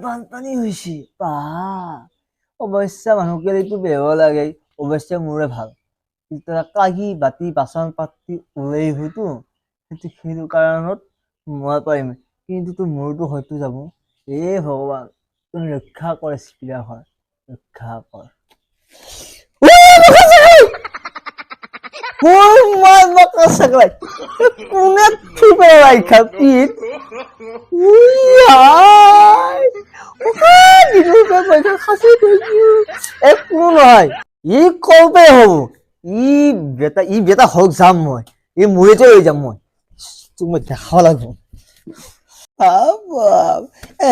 বানপানী হৈছে বা অৱশ্যে মানুহকেইটো বেয়াও লাগে অৱশ্যে মোৰে ভাল এতিয়া কাঁহী বাতি বাচন পাতি ওলাই আহিবতো সেইটো কাৰণত মই পাৰিম কিন্তু মোৰতো হয়তো যাব হে ভগৱান তুমি ৰক্ষা কৰে চিপিৰা হয় ৰক্ষা কৰ Ôi mai mà có sạc lại Con nét chú bè lại khả phít Ui ơi Đi nuôi bè bè khả sĩ đối như Em cũng nói Ý cô bè hồ Ý beta hộp giam rồi Ý mũi chơi giam rồi Chúng mình đã khó লাগবো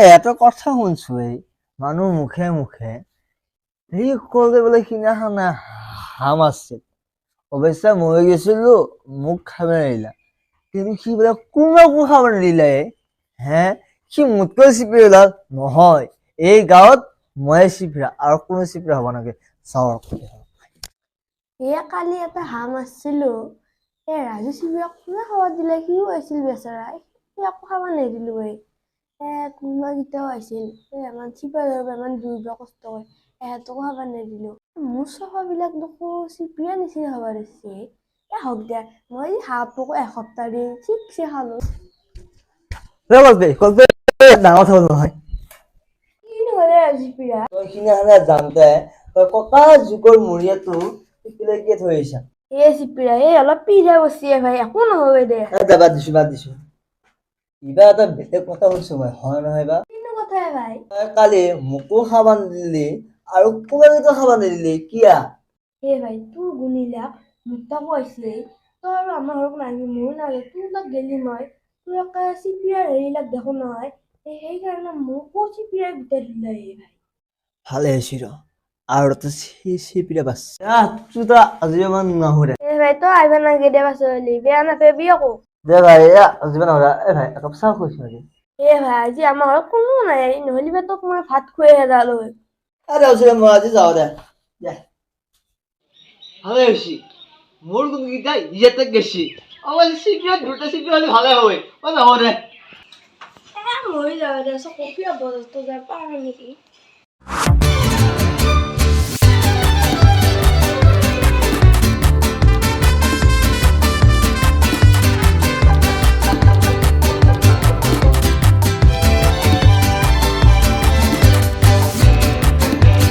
এটা কথা শুনছো মানুহ মুখে মুখে এই কলে বলে সিদিনাখনে হাম আছে অৱশ্যে মই গৈছিলো মোক খাব নিদিলা কিন্তু সি বোলে কোনোকো খাব নিদিলে হে সি মোতকৈ চিপিৰি ওলাল নহয় এই গাঁৱত মই চিপিৰা আৰু কোনো চিপিৰা হ'ব নালাগে চাওঁ কালি এটা হাঁহ মাৰিছিলো ৰাজু চিপিৰাক কোনে খাব দিলে সিও আহিছিল বেচেৰা সি আকৌ খাব নিদিলো কোনোবা কেইটাও আহিছিল ইমান চিপিৰা ইমান দূৰ কষ্ট কৰে এহেঁতকো খাব নিদিলো মোৰ চফাবিলাক দেখো চিপিৰা নিচিনা হব দিছে হওক দে মই হাঁহটোকো এসপ্তাহ দি ঠিকছে খালো ডাঙৰ থল নহয় কি নহলে চিপিৰা তই সিদিনাখনে যাওঁতে তই ককা যুগৰ মৰিয়াটো পিকিলৈকে থৈ আহিছা চিপিৰা অলপ পিঠা বস্তিয়ে ভাই একো নহব দে বাদ দিছো কিবা এটা বেলেগ কথা কৈছো মই হয় নহয় বা কিনো কথাই ভাই কালি মোকো খাব নিদিলি আৰু কোনোবাকেতো খাব নিদিলি কিয়া ভাই তোৰ গুণিলাক মোটাকো আহিছিলে তই আৰু আমাৰ ঘৰক নাহিবি মোৰো নাগে তোৰ তাক গেলি মই তোৰ একে চিপিৰাৰ হেৰিলাক দেখো নহয় সেইকাৰণে মোকো চিপিৰাই গোটাই দিলে ভাই ভালে হৈছে ৰ আৰু তো চিপিৰা বাছ তোৰ আজি মান নহৰে ভাই তই আহিব নাগে দে পাচলি বেয়া নাপাবি আকৌ দে ভাই আজি নহৰা ভাই একাপ চাহ খুৱাইছো আজি ভাই আজি আমাৰ ঘৰত কোনো নাই নহলে বা তোক মই ভাত খুৱাই হেৰালো মই আজি যাওঁ দে ভালে হৈছে মোৰ গুণকেইটা ইয়াতে গেছি অৱশ্যে চিপিৰা দুটা চিপিৰা হলে ভালে হয় নহৰে মৰি যাওঁ দে কপি বস্তু যায় পাৰ নেকি